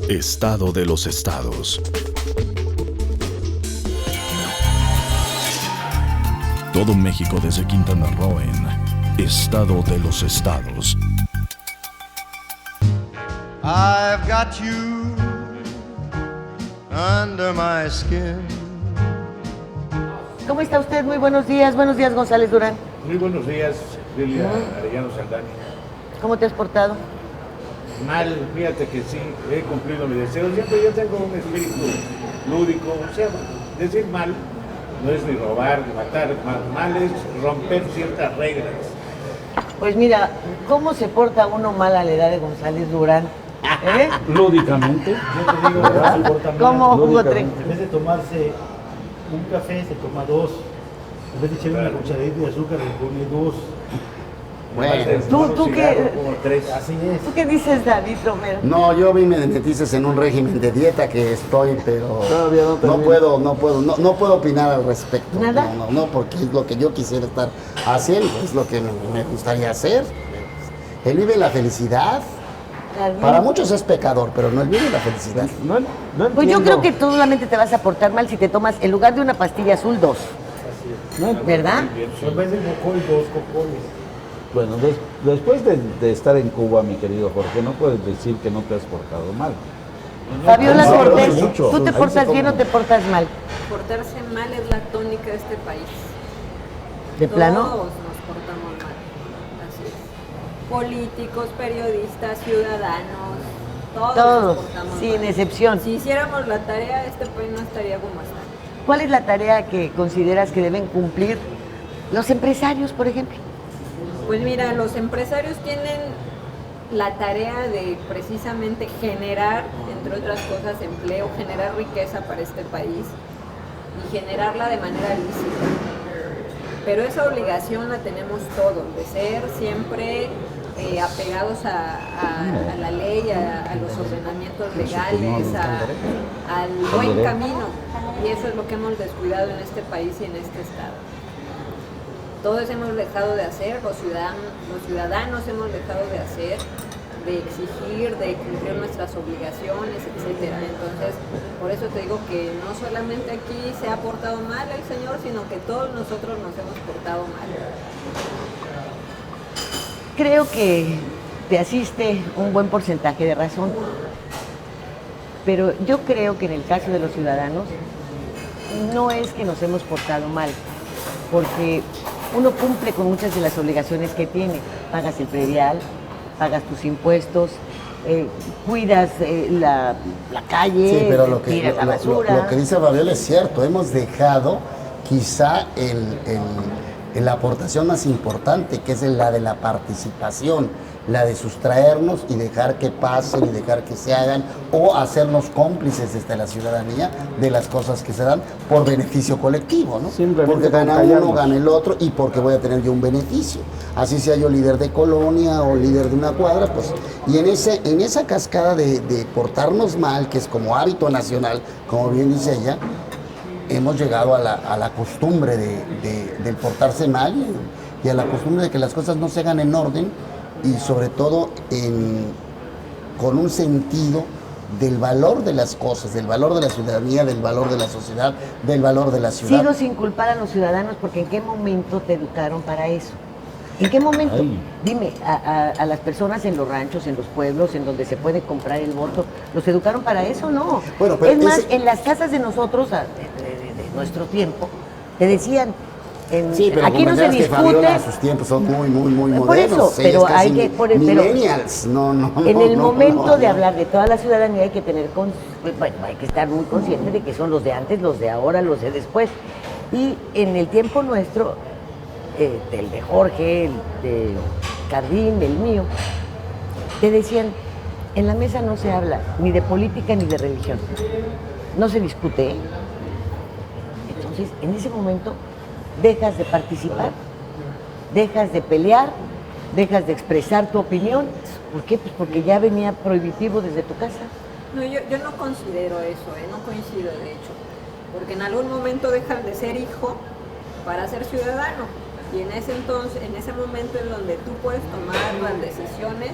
Estado de los estados. Todo México desde Quintana Roo en Estado de los estados. I've got you under my skin. ¿Cómo está usted? Muy buenos días González Durán. Muy buenos días, Lilia Arellano Saldaña. ¿Cómo te has portado? Mal, fíjate que sí, he cumplido mi deseo. Siempre yo tengo un espíritu lúdico, o sea, decir mal no es ni robar, ni matar, mal es romper ciertas reglas. Pues mira, ¿cómo se porta uno mal a la edad de González Durán? ¿Eh? Lúdicamente. Yo te digo, se porta mal. ¿Cómo, Hugo Trejo? En vez de tomarse un café, se toma dos. En vez de echarle una cucharadita de azúcar, le pone dos. Bueno, ¿Tú qué? Como tres. Así es. ¿Tú qué dices, David Romero? No, yo a mí me metiste en un régimen de dieta que estoy, pero Todavía no termina. no puedo opinar al respecto. ¿Nada? No, porque es lo que yo quisiera estar haciendo, es lo que me gustaría hacer. Él vive la felicidad. David. Para muchos es pecador, pero no, él vive la felicidad. No Pues yo entiendo. creo que tú solamente te vas a portar mal si te tomas, en lugar de una pastilla azul, dos. ¿Verdad? En vez de cocol, dos cocoles. Bueno, después de estar en Cuba, mi querido Jorge, no puedes decir que no te has portado mal. Fabiola no, Cortés, mucho. ¿tú te Ahí portas se bien o come. te portas mal? Portarse mal es la tónica de este país. ¿De plano? Todos nos portamos mal. Así es. Políticos, periodistas, ciudadanos, todos Todos, nos portamos sin mal. excepción. Si hiciéramos la tarea, este país no estaría como está. ¿Cuál es la tarea que consideras que deben cumplir los empresarios, por ejemplo? Pues mira, los empresarios tienen la tarea de precisamente generar, entre otras cosas, empleo, generar riqueza para este país y generarla de manera lícita. Pero esa obligación la tenemos todos, de ser siempre apegados a la ley, a los ordenamientos legales, al buen camino. Y eso es lo que hemos descuidado en este país y en este estado. Todos hemos dejado de hacer, los ciudadanos hemos dejado de hacer, de exigir, de cumplir nuestras obligaciones, etcétera. Entonces, por eso te digo que no solamente aquí se ha portado mal el señor, sino que todos nosotros nos hemos portado mal. Creo que te asiste un buen porcentaje de razón, pero yo creo que en el caso de los ciudadanos no es que nos hemos portado mal, porque uno cumple con muchas de las obligaciones que tiene. Pagas el predial, pagas tus impuestos, cuidas la calle, Sí, pero lo tiras la basura. lo que dice Fabiola es cierto, hemos dejado quizá la aportación más importante, que es la de la participación, la de sustraernos y dejar que pasen y dejar que se hagan, o hacernos cómplices desde la ciudadanía de las cosas que se dan por beneficio colectivo, ¿no? Simplemente Porque gana con uno, callarnos. gana el otro, y porque voy a tener yo un beneficio. Así sea yo líder de colonia o líder de una cuadra, pues, y en esa cascada de portarnos mal, que es como hábito nacional, como bien dice ella, hemos llegado a la costumbre del portarse mal y a la costumbre de que las cosas no se hagan en orden y sobre todo con un sentido del valor de las cosas, del valor de la ciudadanía, del valor de la sociedad, del valor de la ciudad. Sigo sin culpar a los ciudadanos porque ¿en qué momento te educaron para eso? ¿En qué momento? Ay. Dime, a las personas en los ranchos, en los pueblos, en donde se puede comprar el voto, ¿los educaron para eso? No. Bueno, pero es más, ese- en las casas de nosotros, de nuestro tiempo, te decían, Sí, pero aquí no se comprenderás que Fabiola discute. sus tiempos son muy Por modernos. eso, Ella pero es casi hay que... pero millennials. No, en el momento de no. hablar de toda la ciudadanía hay que tener, bueno, hay que estar muy consciente de que son los de antes, los de ahora, los de después. Y en el tiempo nuestro, el de Jorge, el de Cardín, el mío, te decían, en la mesa no se habla ni de política ni de religión, no se discute, ¿eh? Entonces, en ese momento dejas de participar, dejas de pelear, dejas de expresar tu opinión. ¿Por qué? Pues porque ya venía prohibitivo desde tu casa. No, yo no considero eso, no coincido de hecho, porque en algún momento dejas de ser hijo para ser ciudadano, y en ese momento en donde tú puedes tomar las decisiones,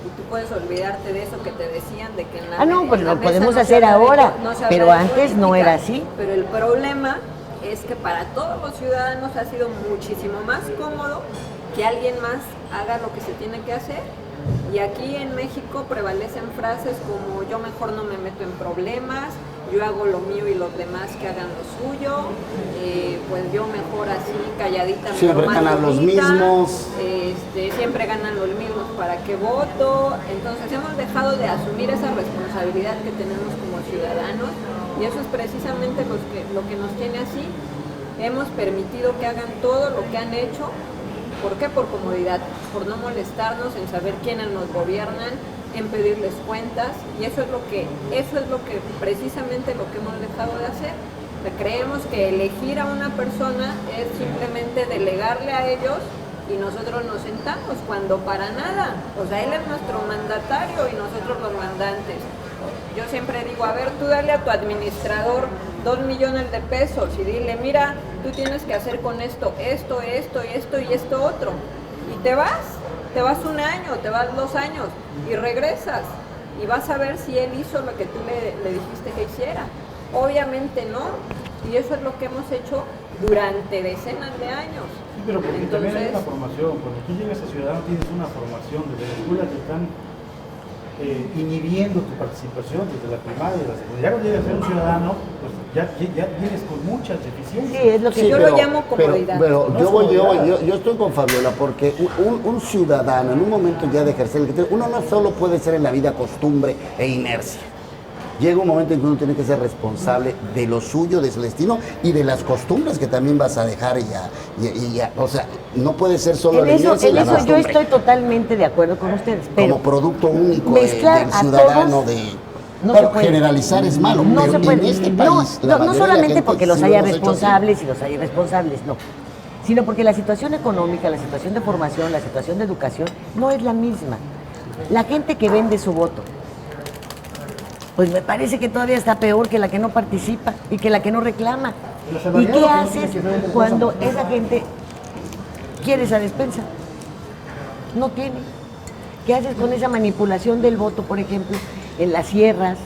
y tú puedes olvidarte de eso que te decían, de que en la Ah, no, pues en la lo mesa podemos no se hacer habla de ahora, no se habla pero de antes no política. era así. Pero el problema es que para todos los ciudadanos ha sido muchísimo más cómodo que alguien más haga lo que se tiene que hacer. Y aquí en México prevalecen frases como yo mejor no me meto en problemas, yo hago lo mío y los demás que hagan lo suyo, pues yo mejor así calladita. Siempre más ganan los bonita, mismos. siempre ganan los mismos, ¿para qué voto? Entonces hemos dejado de asumir esa responsabilidad que tenemos como ciudadanos y eso es precisamente lo que nos tiene así. Hemos permitido que hagan todo lo que han hecho. ¿Por qué? Por comodidad, por no molestarnos en saber quiénes nos gobiernan, en pedirles cuentas, y eso es lo que precisamente lo que hemos dejado de hacer. O sea, creemos que elegir a una persona es simplemente delegarle a ellos y nosotros nos sentamos, cuando para nada. O sea, él es nuestro mandatario y nosotros los mandantes. Yo siempre digo, a ver, tú dale a tu administrador 2 millones de pesos y dile, mira, tú tienes que hacer con esto y esto otro. Y te vas 1 año, te vas 2 años y regresas y vas a ver si él hizo lo que tú le dijiste que hiciera. Obviamente no, y eso es lo que hemos hecho durante decenas de años. Sí, pero porque también hay Entonces, una formación. Cuando tú llegas a ciudadano tienes una formación. Desde la escuela te están inhibiendo tu participación, desde la primaria y la secundaria. Ya cuando llegas a ser un ciudadano, pues ya vienes con muchas deficiencias. Sí, es lo que yo lo llamo comodidad. Pero No yo, es voy, comodidad. yo estoy con Fabiola porque un ciudadano en un momento ya de ejercer el criterio, uno no solo puede ser en la vida costumbre e inercia. Llega un momento en que uno tiene que ser responsable de lo suyo, de su destino y de las costumbres que también vas a dejar o sea, no puede ser solo En la eso, inercia y en la eso yo costumbre. estoy totalmente de acuerdo con ustedes, pero Como producto único mezclar del a ciudadano todos no Bueno, se puede. generalizar es malo, No pero se puede. en este No, país la no mayoría de la solamente gente porque los sí haya lo hemos hecho así. responsables y los haya irresponsables, no, sino porque la situación económica, la situación de formación, la situación de educación no es la misma. La gente que vende su voto, pues me parece que todavía está peor que la que no participa y que la que no reclama. ¿Y qué haces cuando esa gente quiere esa despensa? No tiene. ¿Qué haces con esa manipulación del voto, por ejemplo, en las sierras,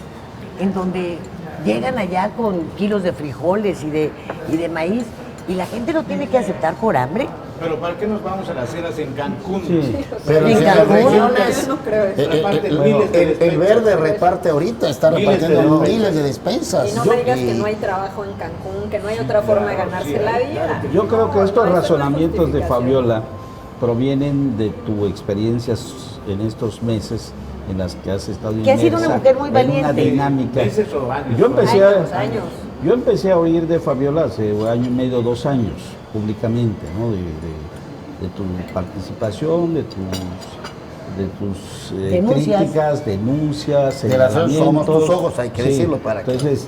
en donde llegan allá con kilos de frijoles y de maíz y la gente lo tiene que aceptar por hambre? Pero ¿para qué nos vamos a las cenas en Cancún? Sí. Pero En en las Cancún, regiones, yo no creo eso. Reparten miles de el despensas. verde reparte ahorita, está Miles de repartiendo despensas. miles de despensas. Y no me digas que no hay trabajo en Cancún, que no hay otra forma de ganarse la vida. Yo creo que No, estos no, eso no es razonamientos de justificación. Fabiola provienen de tu experiencias en estos meses en las que has estado Que ha sido una inmersa mujer muy en una valiente. dinámica. Meses o años. Yo empecé Años. Yo empecé a oír de Fabiola hace 1 año y medio, 2 años, públicamente, ¿no? De tu participación, de tus Denuncias. críticas, denuncias, De las somos señalamientos. tus ojos, hay que decirlo para que- Entonces,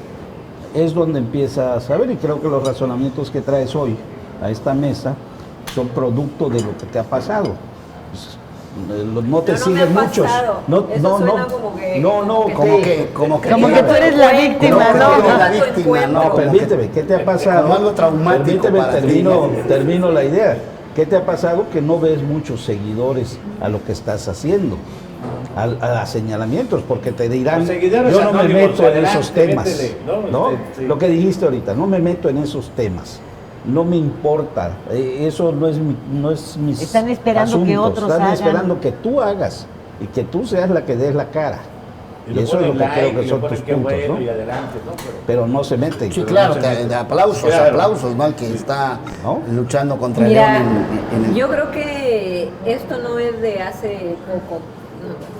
es donde empiezas a ver, y creo que los razonamientos que traes hoy a esta mesa son producto de lo que te ha pasado. Pues, no te No, no me siguen ha muchos. pasado. Eso suena como que- Como que Como que tú eres la víctima, Como ¿no? que eres la No, víctima, no, No, permíteme, ¿qué te ha pasado? Como algo traumático Permíteme, para ti. termino la idea. ¿Qué te ha pasado? Que no ves muchos seguidores a lo que estás haciendo, a señalamientos, porque te dirán, Los seguidores yo no me anónimos, meto en adelante, esos temas, métele, ¿no? ¿no? Sí. Lo que dijiste ahorita, no me meto en esos temas. No me importa, eso no es mis Están esperando que asuntos. otros Están hagan. esperando que tú hagas y que tú seas la que des la cara. Y Y le eso es lo ponen que like, creo y que le son ponen tus qué puntos, bueno ¿no? y adelante, ¿no? Pero no se meten. Sí, Pero claro, no se mete. de aplausos, Claro. aplausos, ¿no? El que está ¿No? luchando contra Mira, el león en el... yo creo que esto no es de hace poco. No.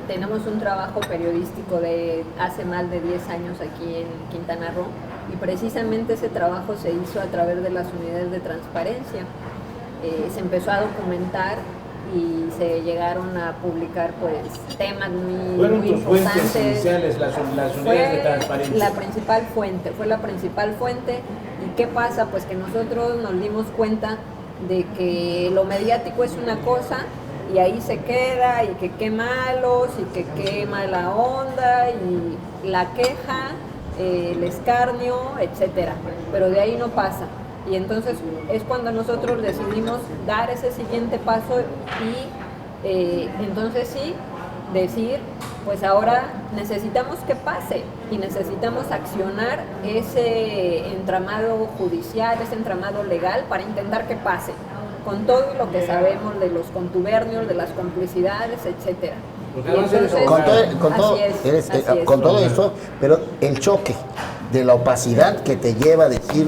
Tenemos un trabajo periodístico de hace más de 10 años aquí en Quintana Roo y precisamente ese trabajo se hizo a través de las unidades de transparencia. Se empezó a documentar y se llegaron a publicar pues temas muy Fueron tus fuentes importantes. iniciales, las unidades de transparencia. La principal fuente, fue la principal fuente. ¿Y qué pasa? Pues que nosotros nos dimos cuenta de que lo mediático es una cosa y ahí se queda, y que qué malos, y que qué mala onda, y la queja, el escarnio, etcétera. Pero de ahí no pasa. Y entonces es cuando nosotros decidimos dar ese siguiente paso y entonces sí, decir, pues ahora necesitamos que pase y necesitamos accionar ese entramado judicial, ese entramado legal para intentar que pase, con todo lo que sabemos de los contubernios, de las complicidades, etcétera. Con todo eso, pero el choque de la opacidad que te lleva a decir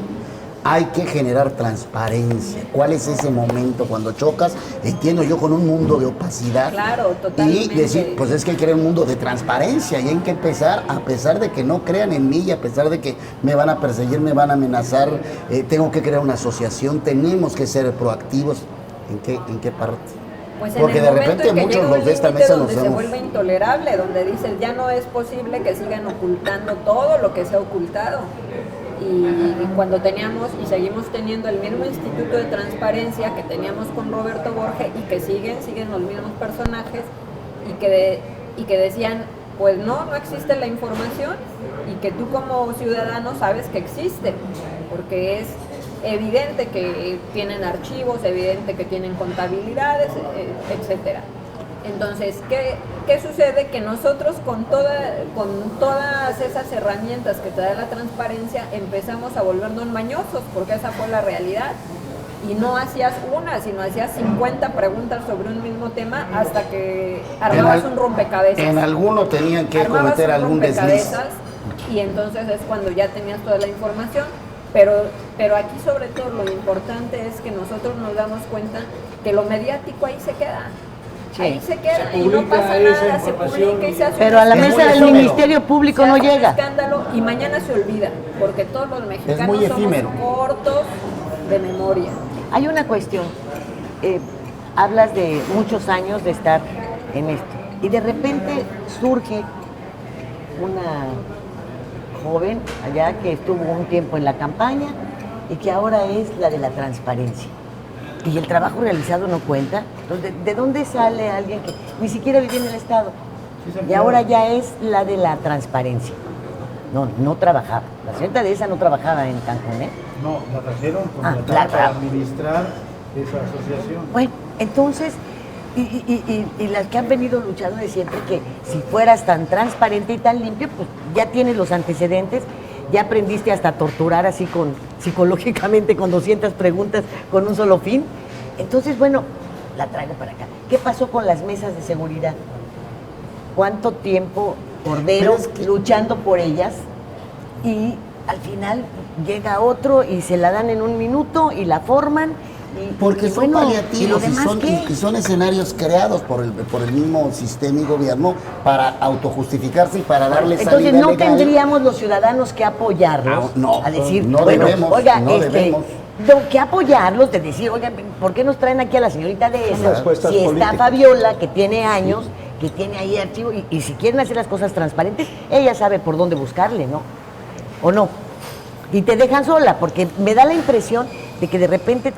hay que generar transparencia. ¿Cuál es ese momento cuando chocas? Entiendo yo con un mundo de opacidad. Claro, totalmente. Y decir, pues es que hay que crear un mundo de transparencia y hay que empezar, a pesar de que no crean en mí y a pesar de que me van a perseguir, me van a amenazar, tengo que crear una asociación, tenemos que ser proactivos. ¿En qué parte? Pues porque en de el repente momento en que muchos llega los un de esta límite mesa donde nos se hemos... vuelve intolerable, donde dices ya no es posible que sigan ocultando todo lo que se ha ocultado. Y cuando teníamos y seguimos teniendo el mismo instituto de transparencia que teníamos con Roberto Borge y que siguen los mismos personajes y que decían, pues no existe la información y que tú como ciudadano sabes que existe, porque es evidente que tienen archivos, evidente que tienen contabilidades, etcétera. Entonces, ¿qué sucede? Que nosotros con todas esas herramientas que te da la transparencia empezamos a volvernos mañosos, porque esa fue la realidad. Y no hacías una, sino hacías 50 preguntas sobre un mismo tema hasta que armabas un rompecabezas. En alguno tenían que cometer algún desliz. Y entonces es cuando ya tenías toda la información. Pero aquí sobre todo lo importante es que nosotros nos damos cuenta que lo mediático ahí se queda. Sí. Ahí se queda y no pasa nada, se publica y se hace. Pero a la mesa del Ministerio Público no llega. Escándalo y mañana se olvida, porque todos los mexicanos somos cortos de memoria. Hay una cuestión, hablas de muchos años de estar en esto y de repente surge una joven allá que estuvo un tiempo en la campaña y que ahora es la de la transparencia. Y el trabajo realizado no cuenta. Entonces, ¿de dónde sale alguien que ni siquiera vivía en el Estado? Y ahora ya es la de la transparencia. No trabajaba. La señorita de esa no trabajaba en Cancún, ¿eh? No, la trajeron para administrar esa asociación. Bueno, entonces, y las que han venido luchando de siempre, que si fueras tan transparente y tan limpio, pues ya tienes los antecedentes, ya aprendiste hasta a torturar así psicológicamente con 200 preguntas con un solo fin. Entonces, bueno, la traigo para acá. ¿Qué pasó con las mesas de seguridad? ¿Cuánto tiempo Cordero luchando por ellas? Y al final llega otro y se la dan en un minuto y la forman. Porque son paliativos y son escenarios creados por el mismo sistema y gobierno para autojustificarse y para darle salida legal. Entonces no tendríamos los ciudadanos que apoyarlos a decir, que apoyarlos, de decir, oigan, ¿por qué nos traen aquí a la señorita de esas? Si está Fabiola, que tiene años, que tiene ahí archivo, y si quieren hacer las cosas transparentes, ella sabe por dónde buscarle, ¿no? ¿O no? Y te dejan sola, porque me da la impresión de que de repente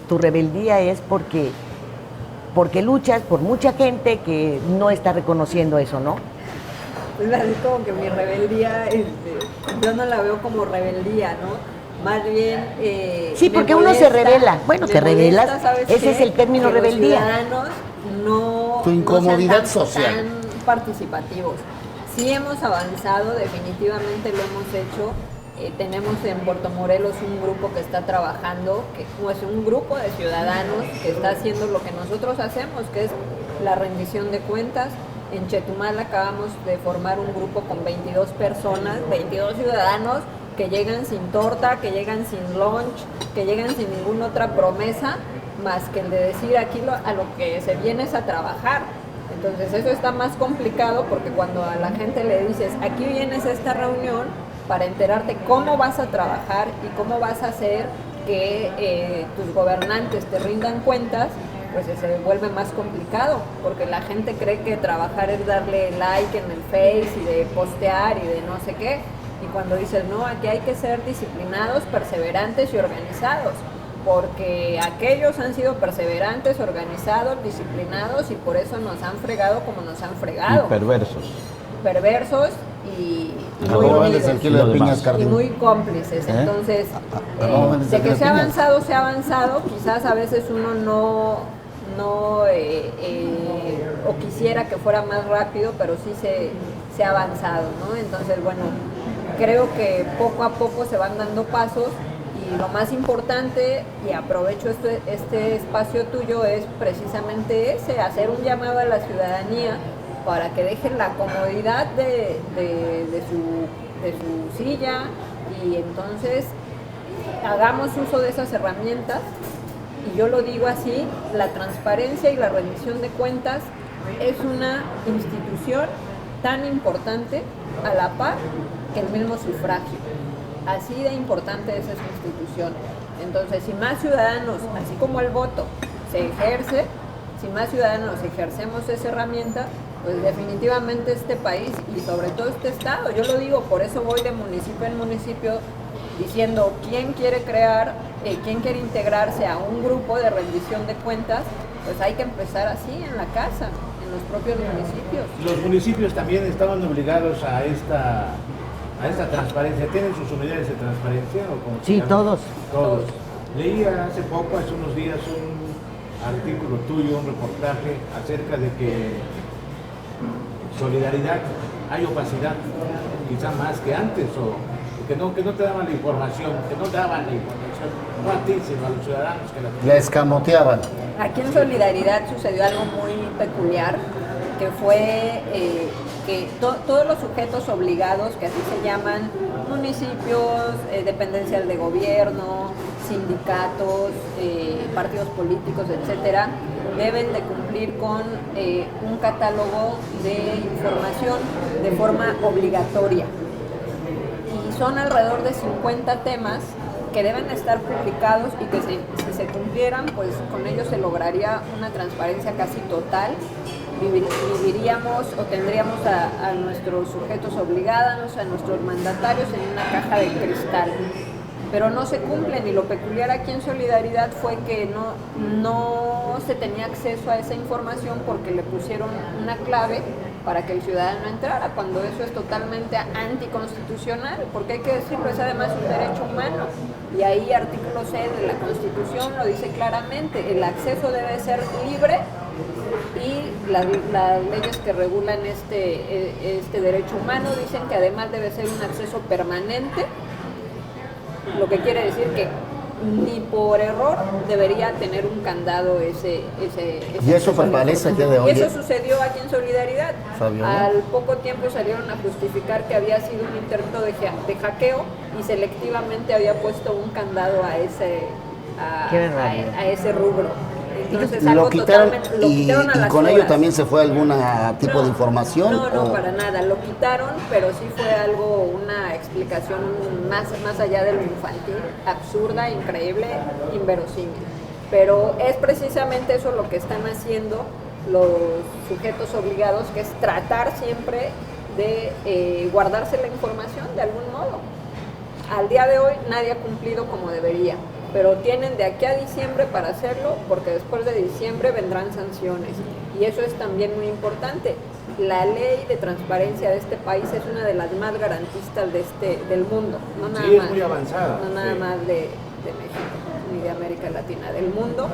tu rebeldía es porque luchas por mucha gente que no está reconociendo eso, ¿no? Pues así como que mi rebeldía, yo no la veo como rebeldía, ¿no? Más bien... sí, porque uno se revela. Bueno, te rebelas, ese es el término rebeldía. Los ciudadanos tu incomodidad social. Tan participativos. Sí hemos avanzado, definitivamente lo hemos hecho. Tenemos en Puerto Morelos un grupo que está trabajando, que es un grupo de ciudadanos que está haciendo lo que nosotros hacemos, que es la rendición de cuentas. En Chetumal acabamos de formar un grupo con 22 personas, 22 ciudadanos que llegan sin torta, que llegan sin lunch, que llegan sin ninguna otra promesa, más que el de decir aquí a lo que se viene es a trabajar. Entonces eso está más complicado porque cuando a la gente le dices, aquí vienes a esta reunión para enterarte cómo vas a trabajar y cómo vas a hacer que tus gobernantes te rindan cuentas, pues se vuelve más complicado, porque la gente cree que trabajar es darle like en el Face y de postear y de no sé qué, y cuando dices, no, aquí hay que ser disciplinados, perseverantes y organizados, porque aquellos han sido perseverantes, organizados, disciplinados, y por eso nos han fregado como nos han fregado. Y perversos. Perversos y muy cómplices. Entonces, de que se ha avanzado, quizás a veces uno o quisiera que fuera más rápido, pero sí se ha avanzado, ¿no? Entonces, bueno, creo que poco a poco se van dando pasos y lo más importante, y aprovecho este espacio tuyo, es precisamente ese, hacer un llamado a la ciudadanía para que dejen la comodidad de su silla y entonces hagamos uso de esas herramientas. Y yo lo digo así, la transparencia y la rendición de cuentas es una institución tan importante a la par que el mismo sufragio. Así de importante es esa institución. Entonces, si más ciudadanos, así como el voto, se ejerce, si más ciudadanos ejercemos esa herramienta, pues definitivamente este país y sobre todo este estado, yo lo digo, por eso voy de municipio en municipio diciendo quién quiere crear, quién quiere integrarse a un grupo de rendición de cuentas, pues hay que empezar así en la casa, en los propios municipios. Los municipios también estaban obligados a esta transparencia. ¿Tienen sus unidades de transparencia? ¿O cómo se Sí, llama? todos. Todos. Leía hace unos días, un artículo tuyo, un reportaje acerca de que solidaridad, hay opacidad, quizá más que antes, o que no te daban la información, no a ti, sino a los ciudadanos que La escamoteaban. Aquí en Solidaridad sucedió algo muy peculiar, que fue que todos los sujetos obligados, que así se llaman, municipios, dependencias de gobierno, sindicatos, partidos políticos, etcétera, deben de cumplir con un catálogo de información de forma obligatoria. Y son alrededor de 50 temas que deben estar publicados y que si se cumplieran, pues con ellos se lograría una transparencia casi total. Viviríamos o tendríamos a nuestros sujetos obligados, a nuestros mandatarios en una caja de cristal. Pero no se cumplen, y lo peculiar aquí en Solidaridad fue que no se tenía acceso a esa información porque le pusieron una clave para que el ciudadano entrara, cuando eso es totalmente anticonstitucional, porque hay que decirlo, es además un derecho humano. Y ahí artículo 6 de la Constitución lo dice claramente, el acceso debe ser libre y las leyes que regulan este derecho humano dicen que además debe ser un acceso permanente, lo que quiere decir que ni por error debería tener un candado ese Y eso prevalece el día de hoy. Y eso sucedió aquí en Solidaridad. Fabiola. Al poco tiempo salieron a justificar que había sido un intento de hackeo y selectivamente había puesto un candado a ese rubro. Entonces, lo quitaron, lo quitaron a las con ello horas. también se fue algún tipo de información. No, para nada, lo quitaron, pero sí fue una explicación más allá de lo infantil, absurda, increíble, inverosímil. Pero es precisamente eso lo que están haciendo los sujetos obligados, que es tratar siempre de guardarse la información de algún modo. Al día de hoy nadie ha cumplido como debería, pero tienen de aquí a diciembre para hacerlo, porque después de diciembre vendrán sanciones. Y eso es también muy importante. La ley de transparencia de este país es una de las más garantistas del mundo, no nada sí, más, es muy avanzada, no nada más de México ni de América Latina, del mundo,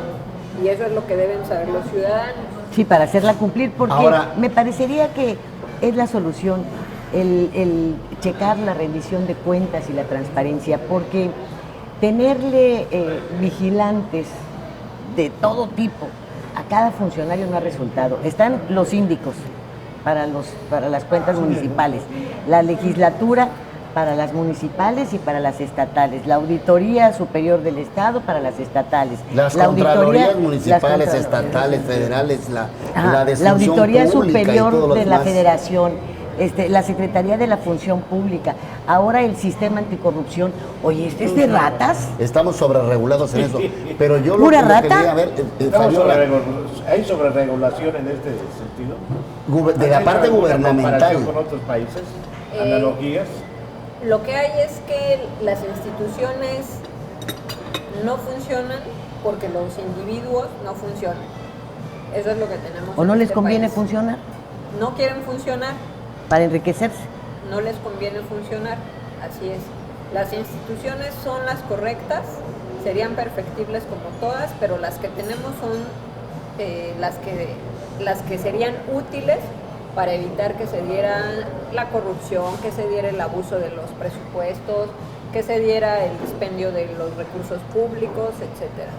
y eso es lo que deben saber los ciudadanos. Sí, para hacerla cumplir, porque Ahora, me parecería que es la solución el checar la rendición de cuentas y la transparencia, porque tenerle vigilantes de todo tipo a cada funcionario no ha resultado. Están los síndicos para las cuentas municipales, la legislatura para las municipales y para las estatales, la Auditoría Superior del Estado para las estatales, las la contralorías municipales, estatales, federales, la de la Auditoría Función Pública y Superior todos los de la demás. Federación, la Secretaría de la Función Pública, ahora el Sistema Anticorrupción. Oye, ¿este es de ratas? Estamos sobreregulados en eso. Pero yo lo ¿Pura que rata? quería ver, Fabiola, ¿Hay sobreregulación en este sentido? de la parte ¿Alguna gubernamental. comparación con otros países? ¿Analogías? Lo que hay es que las instituciones no funcionan porque los individuos no funcionan. Eso es lo que tenemos. ¿O no en les este conviene país. funcionar? No quieren funcionar, Para enriquecerse. no les conviene funcionar, así es. Las instituciones son las correctas, serían perfectibles como todas, pero las que tenemos son las que serían útiles para evitar que se diera la corrupción, que se diera el abuso de los presupuestos, que se diera el dispendio de los recursos públicos, etcétera.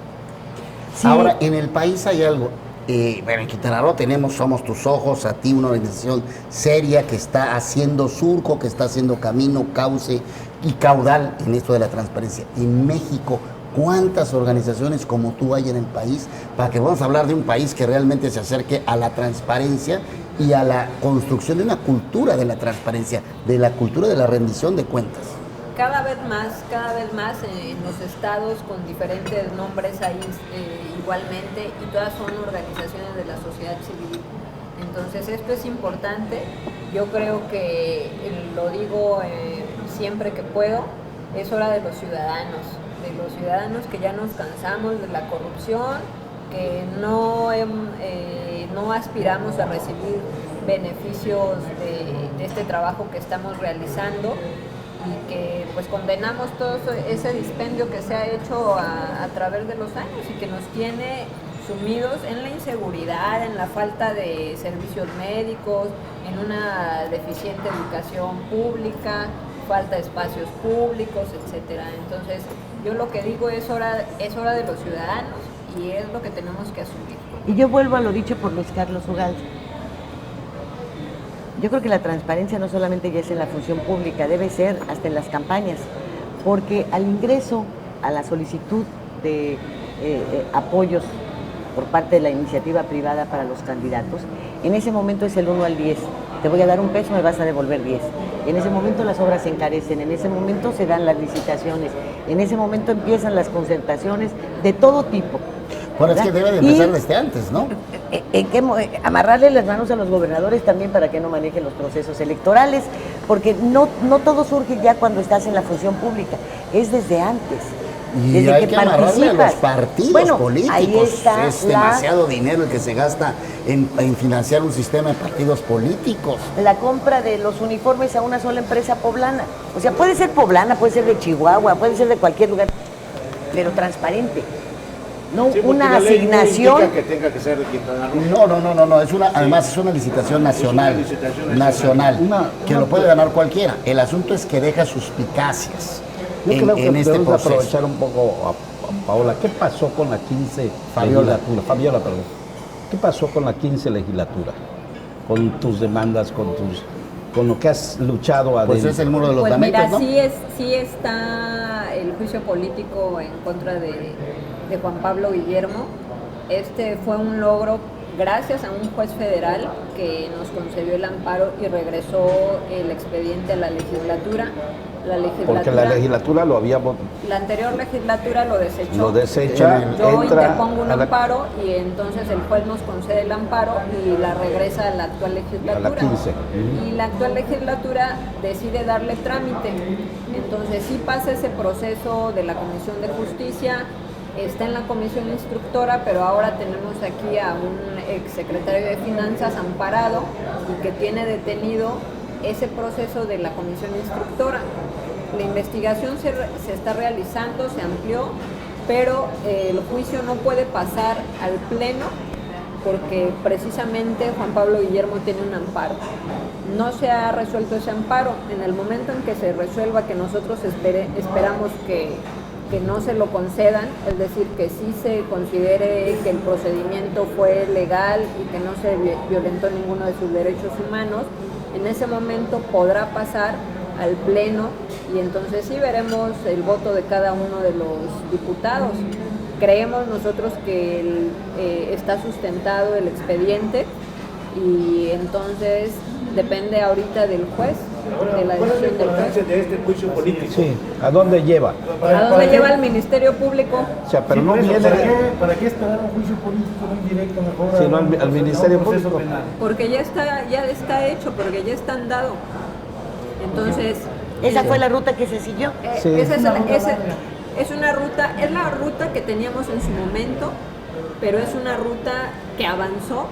Sí. Ahora, en el país hay algo. Bueno, en Quintana Roo Somos Tus Ojos, a ti, una organización seria que está haciendo surco, que está haciendo camino, cauce y caudal en esto de la transparencia. En México, ¿cuántas organizaciones como tú hay en el país para que vamos a hablar de un país que realmente se acerque a la transparencia y a la construcción de una cultura de la transparencia, de la cultura de la rendición de cuentas? Cada vez más en los estados con diferentes nombres hay igualmente, y todas son organizaciones de la sociedad civil. Entonces esto es importante. Yo creo que, lo digo siempre que puedo, es hora de los ciudadanos que ya nos cansamos de la corrupción, que no aspiramos a recibir beneficios de este trabajo que estamos realizando, y que pues condenamos todo ese dispendio que se ha hecho a través de los años y que nos tiene sumidos en la inseguridad, en la falta de servicios médicos, en una deficiente educación pública, falta de espacios públicos, etcétera. Entonces, yo lo que digo es hora de los ciudadanos, y es lo que tenemos que asumir. Y yo vuelvo a lo dicho por Luis Carlos Ugalde. Yo creo que la transparencia no solamente ya es en la función pública, debe ser hasta en las campañas, porque al ingreso a la solicitud de apoyos por parte de la iniciativa privada para los candidatos, en ese momento es el 1 al 10. Te voy a dar $1, me vas a devolver 10. En ese momento las obras se encarecen, en ese momento se dan las licitaciones, en ese momento empiezan las concertaciones de todo tipo. Bueno, es que debe de empezar desde antes, ¿no? Amarrarle las manos a los gobernadores también para que no manejen los procesos electorales, porque no todo surge ya cuando estás en la función pública, es desde antes. Y desde hay que amarrarle a los partidos políticos. Ahí está es demasiado dinero el que se gasta en financiar un sistema de partidos políticos. La compra de los uniformes a una sola empresa poblana. O sea, puede ser poblana, puede ser de Chihuahua, puede ser de cualquier lugar, pero transparente. No Sí, una la ley no asignación. indica que tenga que ser de Quintana Roo. No, además es una licitación nacional. Es una licitación nacional, que lo puede ganar cualquiera. El asunto es que deja suspicacias. Yo creo que en este debemos proceso. aprovechar un poco a Paola. ¿Qué pasó con la 15 Fabiola. legislatura? Fabiola, perdón. ¿Qué pasó con la 15 legislatura? Con tus demandas, con lo que has luchado adentro. Pues es el muro de los Pues lamentos, mira, ¿no? sí está el juicio político en contra de Juan Pablo Guillermo. Este fue un logro gracias a un juez federal que nos concedió el amparo y regresó el expediente a la legislatura. Porque la legislatura lo había La anterior legislatura lo desechó. Lo desecha, Yo entra interpongo un a la- amparo y entonces el juez nos concede el amparo y la regresa a la actual legislatura. A la 15. Y la actual legislatura decide darle trámite. Entonces sí pasa ese proceso de la Comisión de Justicia, está en la Comisión Instructora, pero ahora tenemos aquí a un exsecretario de Finanzas amparado y que tiene detenido ese proceso de la Comisión Instructora. La investigación se está realizando, se amplió, pero el juicio no puede pasar al Pleno porque precisamente Juan Pablo Guillermo tiene un amparo. No se ha resuelto ese amparo. En el momento en que se resuelva, que nosotros esperamos que no se lo concedan, es decir, que sí se considere que el procedimiento fue legal y que no se violentó ninguno de sus derechos humanos, en ese momento podrá pasar al Pleno y entonces sí veremos el voto de cada uno de los diputados. Creemos nosotros que está sustentado el expediente y entonces depende ahorita del juez, de la ¿Cuál es la decisión del importancia juez. de este juicio político? Sí, ¿a dónde lleva? ¿A dónde lleva el Ministerio Público? O sea, pero Sí, no por eso, viene... ¿para qué esperar un juicio político no indirecto mejor? Sí, no, al Ministerio un proceso Público. penal? Porque ya está hecho, porque ya está andado. Entonces, Esa fue la ruta que se siguió. Sí. esa Una ruta es larga. es la ruta que teníamos en su momento, pero es una ruta que avanzó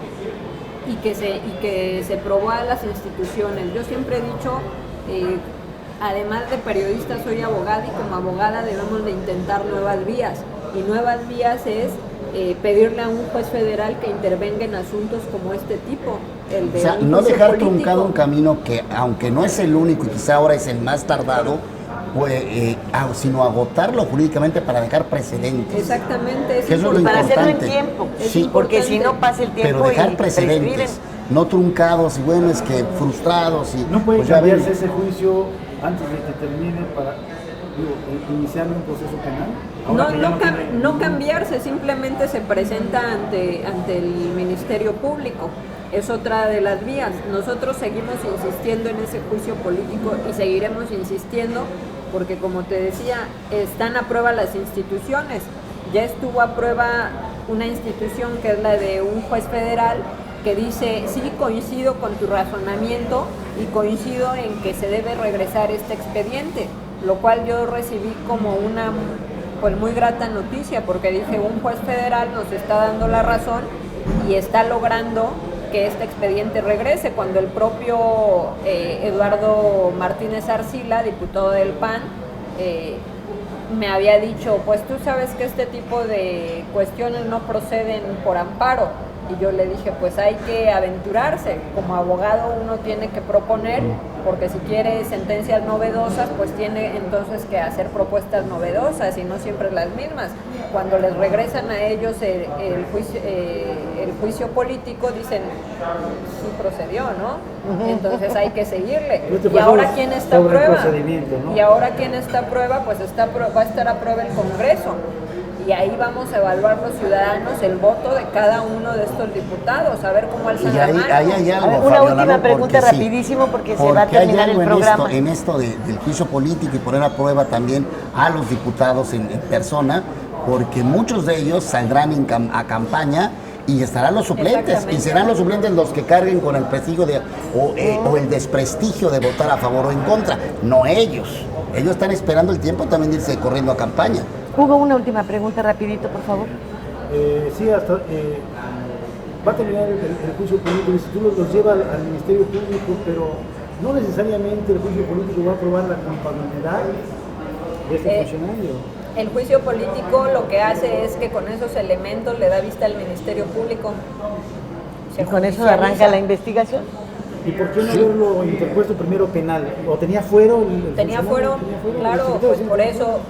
y que se probó a las instituciones. Yo siempre he dicho, además de periodista, soy abogada y como abogada debemos de intentar nuevas vías. Y nuevas vías es pedirle a un juez federal que intervenga en asuntos como este tipo. El de O sea, un no juicio dejar político. truncado un camino que, aunque no es el único y quizá ahora es el más tardado, pues, sino agotarlo jurídicamente para dejar precedentes. Exactamente, es Que eso es lo importante. Para hacerlo en importante. tiempo. Sí, Porque si no pasa el tiempo pero dejar y precedentes, prescriben. no truncados y bueno, es que frustrados y No puede pues ya ven. cambiarse ese juicio antes de que termine para iniciar un proceso penal. Ahora que ya tiene- No cambiarse, simplemente se presenta ante el Ministerio Público. Es otra de las vías. Nosotros seguimos insistiendo en ese juicio político y seguiremos insistiendo porque, como te decía, están a prueba las instituciones. Ya estuvo a prueba una institución que es la de un juez federal que dice, sí, coincido con tu razonamiento y coincido en que se debe regresar este expediente, lo cual yo recibí como una pues muy grata noticia, porque dije, un juez federal nos está dando la razón y está logrando que este expediente regrese, cuando el propio Eduardo Martínez Arcila, diputado del PAN, me había dicho, pues tú sabes que este tipo de cuestiones no proceden por amparo. Y yo le dije, pues hay que aventurarse, como abogado uno tiene que proponer, porque si quiere sentencias novedosas, pues tiene entonces que hacer propuestas novedosas y no siempre las mismas. Cuando les regresan a ellos el juicio político, dicen, sí procedió, ¿no? Entonces hay que seguirle. Y ahora quién está a sobre el prueba. procedimiento, ¿no? Y ahora quién está a prueba, pues va a estar a prueba el Congreso. Y ahí vamos a evaluar los ciudadanos el voto de cada uno de estos diputados, a ver cómo alzan Y la ahí, mano. ahí hay algo, A ver, una Fabiola, última ¿no? pregunta Porque sí, rapidísimo porque se va a porque hay terminar algo el en programa. en esto del juicio político y poner a prueba también a los diputados en persona, porque muchos de ellos saldrán a campaña y estarán los suplentes, Exactamente. y serán los suplentes los que carguen con el prestigio o el desprestigio de votar a favor o en contra, no ellos. Ellos están esperando el tiempo también de irse corriendo a campaña. Hugo, una última pregunta rapidito, por favor. Sí, hasta va a terminar el juicio político, el instituto los lleva al Ministerio Público, pero no necesariamente el juicio político va a probar la culpabilidad de este funcionario. El juicio político lo que hace es que con esos elementos le da vista al Ministerio Público. Se ¿Y con eso judicializa. arranca la investigación? ¿Y por qué no haberlo interpuesto primero penal? ¿O tenía fuero? Tenía fuero, claro, pues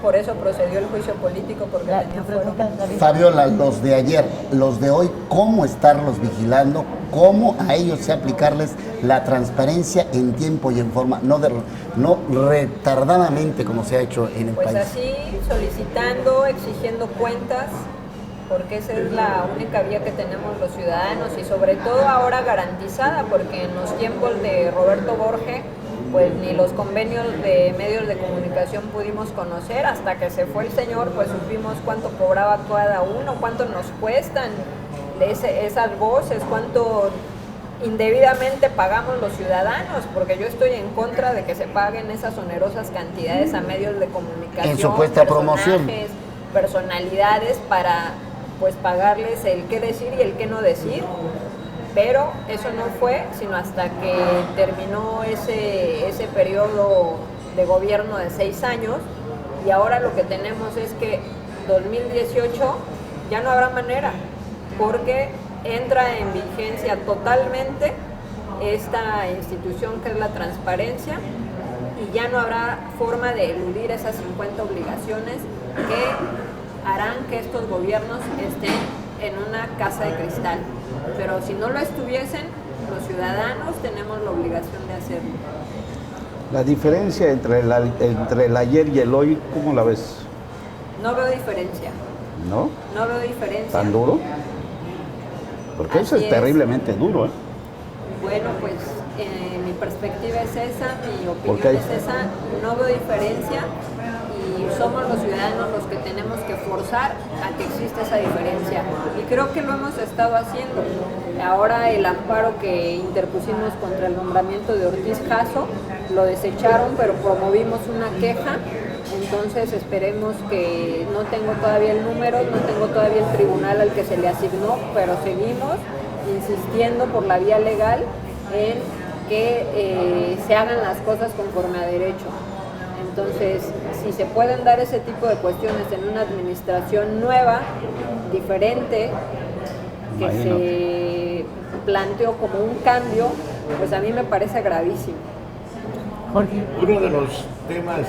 por eso procedió el juicio político, porque La tenía fuero. pregunta, David. Fabiola, los de ayer, los de hoy, ¿cómo estarlos vigilando? ¿Cómo a ellos se aplicarles la transparencia en tiempo y en forma, no retardadamente como se ha hecho en el Pues país? así, solicitando, exigiendo cuentas, porque esa es la única vía que tenemos los ciudadanos y sobre todo ahora garantizada, porque en los tiempos de Roberto Borge, pues ni los convenios de medios de comunicación pudimos conocer, hasta que se fue el señor, pues supimos cuánto cobraba cada uno, cuánto nos cuestan esas voces, cuánto indebidamente pagamos los ciudadanos, porque yo estoy en contra de que se paguen esas onerosas cantidades a medios de comunicación, En supuesta promoción. personalidades para pues pagarles el qué decir y el qué no decir, pero eso no fue sino hasta que terminó ese periodo de gobierno de 6 años y ahora lo que tenemos es que 2018 ya no habrá manera, porque entra en vigencia totalmente esta institución que es la transparencia y ya no habrá forma de eludir esas 50 obligaciones que harán que estos gobiernos estén en una casa de cristal. Pero si no lo estuviesen, los ciudadanos tenemos la obligación de hacerlo. La diferencia entre el ayer y el hoy, ¿cómo la ves? No veo diferencia. ¿No? No veo diferencia. ¿Tan duro? Porque eso Así es es. terriblemente duro, ¿eh? Bueno, pues mi perspectiva es esa, mi ¿Por qué? opinión es esa, no veo diferencia y somos los ciudadanos los que tenemos que forzar a que exista esa diferencia y creo que lo hemos estado haciendo. Ahora el amparo que interpusimos contra el nombramiento de Ortiz Caso lo desecharon, pero promovimos una queja, entonces esperemos que, no tengo todavía el número, no tengo todavía el tribunal al que se le asignó, pero seguimos insistiendo por la vía legal en que se hagan las cosas conforme a derecho. Entonces, si se pueden dar ese tipo de cuestiones en una administración nueva, diferente, que se planteó como un cambio, pues a mí me parece gravísimo. Jorge. Uno de los temas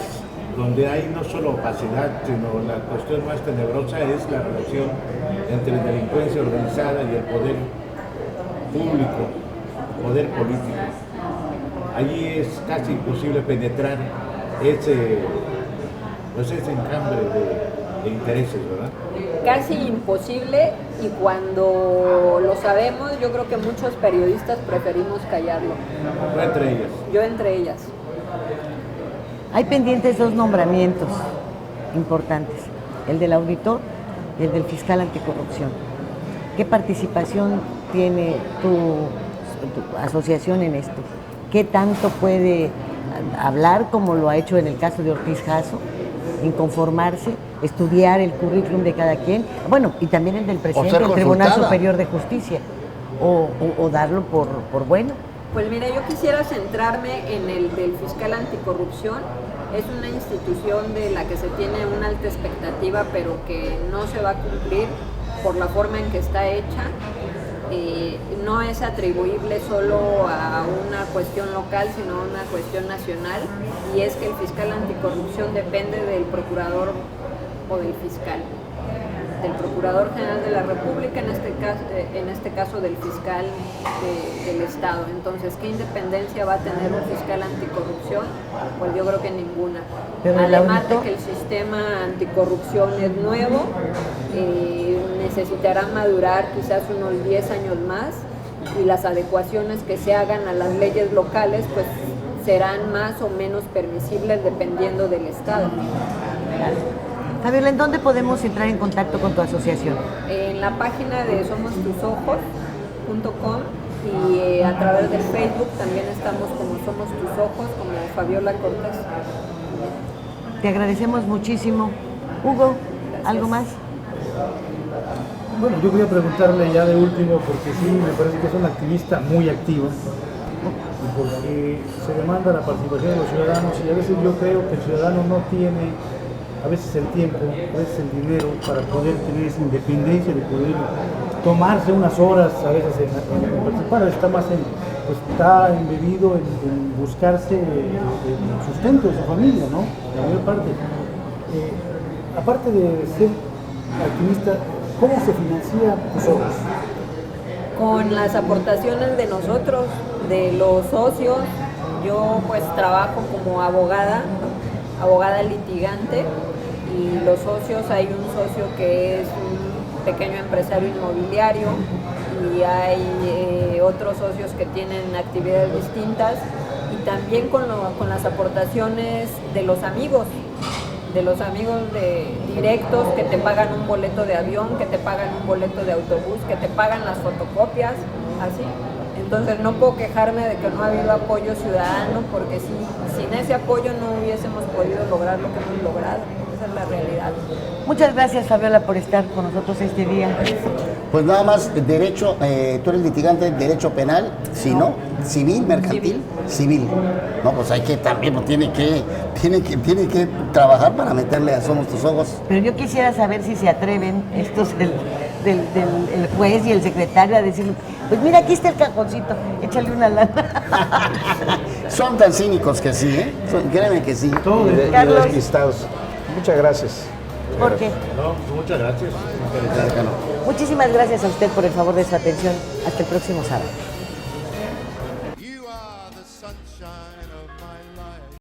donde hay no solo opacidad, sino la cuestión más tenebrosa es la relación entre delincuencia organizada y el poder público, poder político. Allí es casi imposible penetrar ese encambre de intereses, ¿verdad? Casi imposible, y cuando lo sabemos, yo creo que muchos periodistas preferimos callarlo. No entre ellas. Yo entre ellas. Hay pendientes 2 nombramientos importantes, el del auditor y el del fiscal anticorrupción. ¿Qué participación tiene tu asociación en esto? ¿Qué tanto puede hablar, como lo ha hecho en el caso de Ortiz Jasso, inconformarse, estudiar el currículum de cada quien? Bueno, y también el del presidente del Tribunal Superior de Justicia, o darlo por bueno. Pues mira, yo quisiera centrarme en el del fiscal anticorrupción. Es una institución de la que se tiene una alta expectativa, pero que no se va a cumplir por la forma en que está hecha. No es atribuible solo a una cuestión local, sino a una cuestión nacional, y es que el fiscal anticorrupción depende del procurador o del fiscal, del Procurador General de la República, en este caso del fiscal del Estado. Entonces, ¿qué independencia va a tener un fiscal anticorrupción? Pues yo creo que ninguna. Además de que el sistema anticorrupción es nuevo, necesitará madurar quizás unos 10 años más, y las adecuaciones que se hagan a las leyes locales pues serán más o menos permisibles dependiendo del Estado. Fabiola, ¿en dónde podemos entrar en contacto con tu asociación? En la página de somostusojos.com, y a través del Facebook también estamos como Somos Tus Ojos, como Fabiola Cortés. Te agradecemos muchísimo. Hugo, ¿algo más? Bueno, yo quería preguntarle ya de último, porque sí, me parece que es una activista muy activa, y porque se demanda la participación de los ciudadanos, y a veces yo creo que el ciudadano no tiene a veces el tiempo, a veces el dinero para poder tener esa independencia, de poder tomarse unas horas a veces en participar. Está más está embebido en buscarse el sustento de su familia, ¿no? La mayor parte. Aparte de ser activista, ¿cómo se financia Tus Ojos? Con las aportaciones de nosotros, de los socios. Yo pues trabajo como abogada litigante, y los socios, hay un socio que es un pequeño empresario inmobiliario, y hay otros socios que tienen actividades distintas, y también con las aportaciones de los amigos directos, que te pagan un boleto de avión, que te pagan un boleto de autobús, que te pagan las fotocopias, así. Entonces no puedo quejarme de que no ha habido apoyo ciudadano, porque sin ese apoyo no hubiésemos podido lograr lo que hemos logrado. Esa es la realidad. Muchas gracias, Fabiola, por estar con nosotros este día. Pues nada más, derecho, tú eres litigante de derecho penal, si no, civil, mercantil, civil. No, pues hay que también, pues, tiene que trabajar para meterle a Somos Tus Ojos. Pero yo quisiera saber si se atreven estos el juez y el secretario a decirle, pues mira, aquí está el cajoncito, échale una lana. Son tan cínicos que sí, ¿eh? Créeme que sí. Carlos. Despistados. Muchas gracias. Jorge. No, muchas gracias. Muchísimas gracias a usted por el favor de su atención. Hasta el próximo sábado. You are the sunshine of my